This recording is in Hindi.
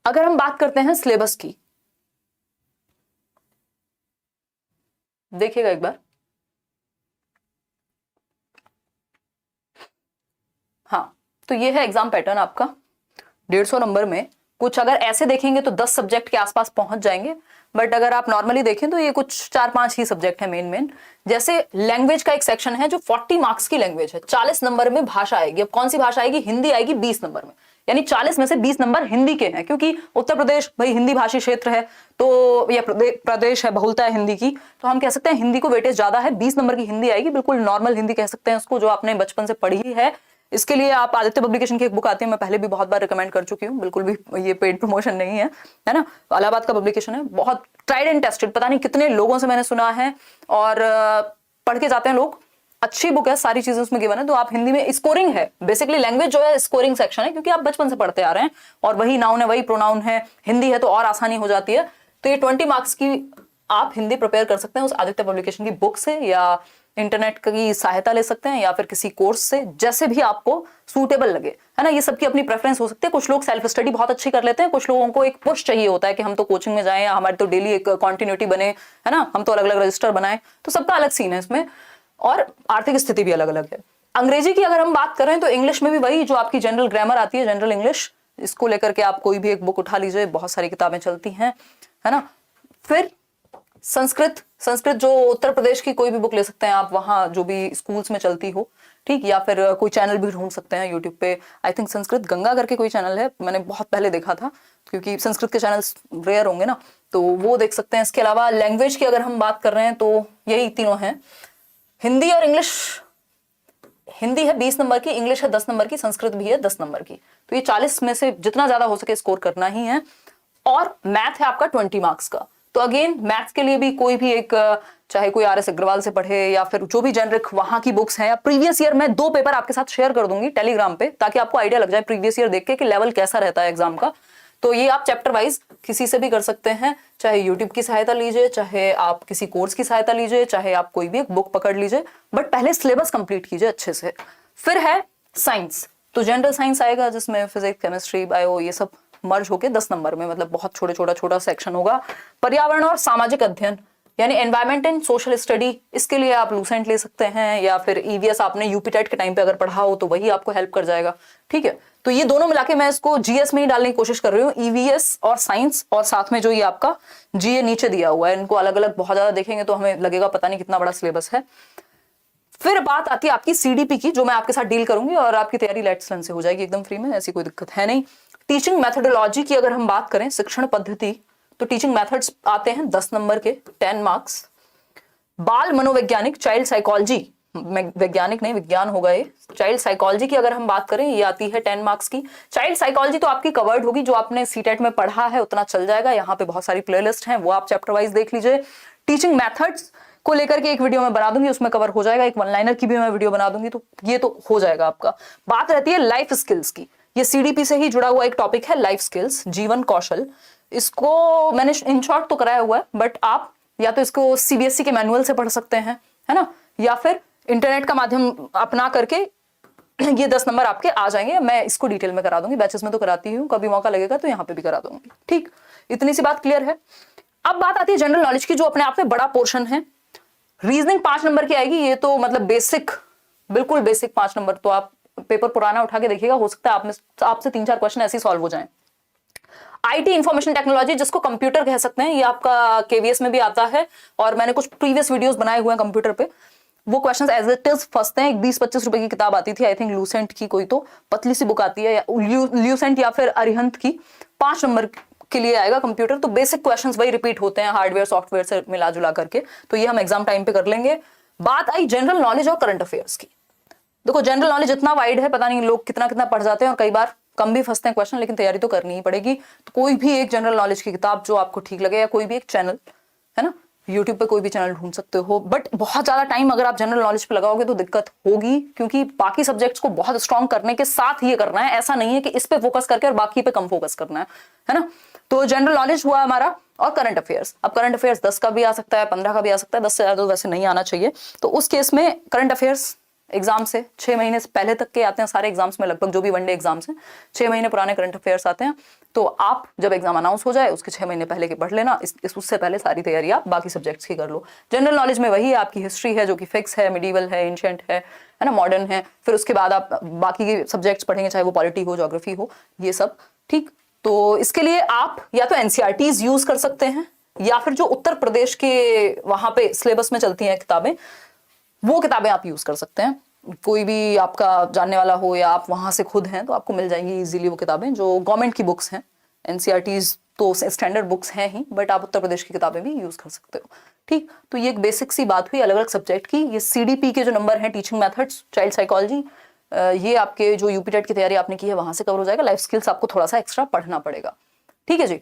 अगर हम बात करते हैं सिलेबस की, देखिएगा एक बार, हाँ, तो ये है एग्जाम पैटर्न आपका। 150 नंबर में कुछ अगर ऐसे देखेंगे तो 10 सब्जेक्ट के आसपास पहुंच जाएंगे, बट अगर आप नॉर्मली देखें तो ये कुछ 4-5 ही सब्जेक्ट है मेन। जैसे लैंग्वेज का एक सेक्शन है जो 40 मार्क्स की लैंग्वेज है, 40 नंबर में भाषा आएगी। अब कौन सी भाषा आएगी? हिंदी आएगी 20 नंबर में, यानी 40 में से 20 नंबर हिंदी के हैं, क्योंकि उत्तर प्रदेश भाई हिंदी भाषी क्षेत्र है, तो यह प्रदेश है, बहुलता है हिंदी की, तो हम कह सकते हैं हिंदी को वेटेज ज्यादा है। 20 नंबर की हिंदी आएगी, बिल्कुल नॉर्मल हिंदी कह सकते हैं उसको, जो आपने बचपन से पढ़ी है। इसके लिए आप आदित्य पब्लिकेशन की एक बुक आती है, मैं पहले भी बहुत बार रिकमेंड कर चुकी हूँ, बिल्कुल भी ये पेड प्रमोशन नहीं है ना। इलाहाबाद का पब्लिकेशन है, बहुत ट्राइड एंड टेस्टेड, पता नहीं कितने लोगों से मैंने सुना है, और पढ़ के जाते हैं लोग। अच्छी बुक है, सारी चीजें उसमें गिवन है। तो आप हिंदी में स्कोरिंग है, बेसिकली लैंग्वेज जो है स्कोरिंग सेक्शन है, क्योंकि आप बचपन से पढ़ते आ रहे हैं, और वही नाउन है, वही प्रोनाउन है, हिंदी है तो और आसानी हो जाती है। तो ये 20 मार्क्स की आप हिंदी प्रिपेयर कर सकते हैं उस आदित्य पब्लिकेशन की बुक से, या इंटरनेट की सहायता ले सकते हैं, या फिर किसी कोर्स से, जैसे भी आपको सूटेबल लगे, है ना। ये सबकी अपनी प्रेफरेंस हो सकती है। कुछ लोग सेल्फ स्टडी बहुत अच्छी कर लेते हैं, कुछ लोगों को एक पुश चाहिए होता है कि हम तो कोचिंग में जाएं, या हमारी तो डेली एक कॉन्टिन्यूटी बने, है ना, हम तो अलग अलग रजिस्टर बनाएं। तो सबका अलग सीन है इसमें, और आर्थिक स्थिति भी अलग अलग है। अंग्रेजी की अगर हम बात करें तो इंग्लिश में भी वही जो आपकी जनरल ग्रामर आती है, जनरल इंग्लिश, इसको लेकर के आप कोई भी एक बुक उठा लीजिए, बहुत सारी किताबें चलती हैं, है ना। फिर संस्कृत जो उत्तर प्रदेश की कोई भी बुक ले सकते हैं आप, वहां जो भी स्कूल्स में चलती हो, ठीक, या फिर कोई चैनल भी ढूंढ सकते हैं यूट्यूब पे। आई थिंक संस्कृत गंगा करके कोई चैनल है, मैंने बहुत पहले देखा था, क्योंकि संस्कृत के चैनल्स रेयर होंगे ना, तो वो देख सकते हैं। इसके अलावा लैंग्वेज की अगर हम बात कर रहे हैं तो यही तीनों हैं, हिंदी और इंग्लिश। हिंदी है 20 नंबर की, इंग्लिश है 10 नंबर की, संस्कृत भी है 10 नंबर की। तो ये 40 में से जितना ज्यादा हो सके स्कोर करना ही है। और मैथ है आपका 20 मार्क्स का। तो अगेन मैथ्स के लिए भी कोई भी एक, चाहे कोई आर एस अग्रवाल से पढ़े, या फिर जो भी जेनरिक वहां की बुक्स हैं, या प्रीवियस ईयर, मैं 2 पेपर आपके साथ शेयर कर दूंगी टेलीग्राम पे, ताकि आपको आइडिया लग जाए प्रीवियस ईयर देख के कि लेवल कैसा रहता है एग्जाम का। तो ये आप चैप्टर वाइज किसी से भी कर सकते हैं, चाहे यूट्यूब की सहायता लीजिए, चाहे आप किसी कोर्स की सहायता लीजिए, चाहे आप कोई भी एक बुक पकड़ लीजिए, बट पहले सिलेबस कंप्लीट कीजिए अच्छे से। फिर है साइंस, तो जनरल साइंस आएगा, जिसमें फिजिक्स, केमिस्ट्री, बायो, ये सब मर्ज होके 10 नंबर में, मतलब बहुत छोटा सेक्शन होगा। पर्यावरण और सामाजिक अध्ययन, यानी एनवायरमेंट एंड सोशल स्टडी, इसके लिए आप लूसेंट ले सकते हैं, या फिर ईवीएस आपने यूपीटेट के टाइम पे अगर पढ़ा हो तो वही आपको हेल्प कर जाएगा, ठीक है। तो ये दोनों मिला के मैं इसको जीएस में ही डालने की कोशिश कर रही हूँ, ईवीएस और साइंस, और साथ में जो ये आपका जीए नीचे दिया हुआ है, इनको अलग अलग बहुत ज्यादा देखेंगे तो हमें लगेगा पता नहीं कितना बड़ा सिलेबस है। फिर बात आती है आपकी सीडीपी की, जो मैं आपके साथ डील करूंगी, और आपकी तैयारी लेट्स लर्न से हो जाएगी एकदम फ्री में, ऐसी कोई दिक्कत है नहीं। टीचिंग मेथोडोलॉजी की अगर हम बात करें, शिक्षण पद्धति, तो टीचिंग मेथड्स आते हैं 10 नंबर के, 10 मार्क्स। बाल मनोवैज्ञानिक, चाइल्ड साइकोलॉजी, वैज्ञानिक नहीं विज्ञान होगा ये, चाइल्ड साइकोलॉजी की अगर हम बात करें, ये आती है 10 मार्क्स की। चाइल्ड साइकोलॉजी तो आपकी कवर्ड होगी, जो आपने सीटेट में पढ़ा है उतना चल जाएगा, यहाँ पे बहुत सारी प्लेलिस्ट हैं, वो आप चैप्टर वाइज देख लीजिए। टीचिंग मेथड्स को लेकर के एक वीडियो मैं बना दूंगी, उसमें कवर हो जाएगा, एक वन लाइनर की भी मैं वीडियो बना दूंगी, तो ये तो हो जाएगा आपका। बात रहती है लाइफ स्किल्स की, ये सीडीपी से ही जुड़ा हुआ एक टॉपिक है, लाइफ स्किल्स, जीवन कौशल। इसको मैंने इन शॉर्ट तो कराया हुआ है, बट आप या तो इसको सीबीएसई के मैनुअल से पढ़ सकते हैं, है ना, या फिर इंटरनेट का माध्यम अपना करके ये 10 नंबर आपके आ जाएंगे। मैं इसको डिटेल में करा दूंगी, बैचेस में तो कराती हूँ, कभी मौका लगेगा तो यहाँ पे भी करा दूंगी, ठीक। इतनी सी बात क्लियर है। अब बात आती है जनरल नॉलेज की, जो अपने आप में बड़ा पोर्शन है। रीजनिंग 5 नंबर की आएगी, ये तो मतलब बेसिक, बिल्कुल बेसिक 5 नंबर। तो आप पेपर पुराना उठा के देखिएगा, हो सकता है आपसे 3-4 क्वेश्चन ऐसे सॉल्व हो जाएं। आईटी इंफॉर्मेशन टेक्नोलॉजी, जिसको कंप्यूटर कह सकते हैं, ये आपका केवीएस में भी आता है, और मैंने कुछ प्रीवियस वीडियोस बनाए हुए हैं कंप्यूटर पे, वो क्वेश्चंस एज इट इज फंसते हैं। 20-25 रुपए की किताब आती थी, आई थिंक लूसेंट की, कोई तो पतली सी बुक आती है, या ल्यूसेंट या फिर अरिहंत की, 5 नंबर के लिए आएगा कंप्यूटर। तो बेसिक क्वेश्चंस वही रिपीट होते हैं, हार्डवेयर सॉफ्टवेयर से मिला जुला करके, तो ये हम एग्जाम टाइम पे कर लेंगे। बात आई जनरल नॉलेज और करंट अफेयर्स की। देखो जनरल नॉलेज इतना वाइड है, पता नहीं लोग कितना कितना पढ़ जाते हैं, और कई बार कम भी फंसते हैं क्वेश्चन, लेकिन तैयारी तो करनी ही पड़ेगी। तो कोई भी एक जनरल नॉलेज की किताब जो आपको ठीक लगे, या कोई भी एक चैनल, है ना, यूट्यूब पे कोई भी चैनल ढूंढ सकते हो। बट बहुत ज्यादा टाइम अगर आप जनरल नॉलेज पे लगाओगे तो दिक्कत होगी, क्योंकि बाकी सब्जेक्ट्स को बहुत स्ट्रॉन्ग करने के साथ ये करना है, ऐसा नहीं है कि इस पे फोकस करके और बाकी पे कम फोकस करना है ना। तो जनरल नॉलेज हुआ हमारा, और करंट अफेयर्स। अब करंट अफेयर्स 10 का भी आ सकता है, 15 का भी आ सकता है, 10 से ज्यादा तो वैसे नहीं आना चाहिए। तो उस केस में करंट अफेयर्स एग्जाम से 6 महीने से पहले तक के आते हैं सारे एग्जाम्स में, लगभग जो भी वनडे एग्जाम्स हैं 6 महीने पुराने करंट अफेयर्स आते हैं। तो आप जब एग्जाम अनाउंस हो जाए उसके 6 महीने पहले के पढ़ लेना, उससे पहले सारी तैयारी आप बाकी सब्जेक्ट्स की कर लो। जनरल नॉलेज में वही आपकी हिस्ट्री है जो कि फिक्स है, मिडीवल है, एंशिएंट है ना, मॉडर्न है। फिर उसके बाद आप बाकी के सब्जेक्ट्स पढ़ेंगे, चाहे वो पॉलिटी हो, ज्योग्राफी हो, ये सब। ठीक, तो इसके लिए आप या तो एनसीईआरटीज यूज कर सकते हैं, या फिर जो उत्तर प्रदेश के वहां पे सिलेबस में चलती हैं किताबें, वो किताबें आप यूज कर सकते हैं। कोई भी आपका जानने वाला हो या आप वहां से खुद हैं तो आपको मिल जाएंगी इजीली वो किताबें जो गवर्नमेंट की बुक्स हैं। एनसीईआरटीज तो स्टैंडर्ड बुक्स हैं ही, बट आप उत्तर प्रदेश की किताबें भी यूज कर सकते हो। ठीक, तो ये एक बेसिक सी बात हुई अलग अलग सब्जेक्ट की। ये सीडीपी के जो नंबर हैं, टीचिंग मेथड्स, चाइल्ड साइकोलॉजी, ये आपके जो यूपी टेट की तैयारी आपने की है वहां से कवर हो जाएगा। लाइफ स्किल्स आपको थोड़ा सा एक्स्ट्रा पढ़ना पड़ेगा। ठीक है जी।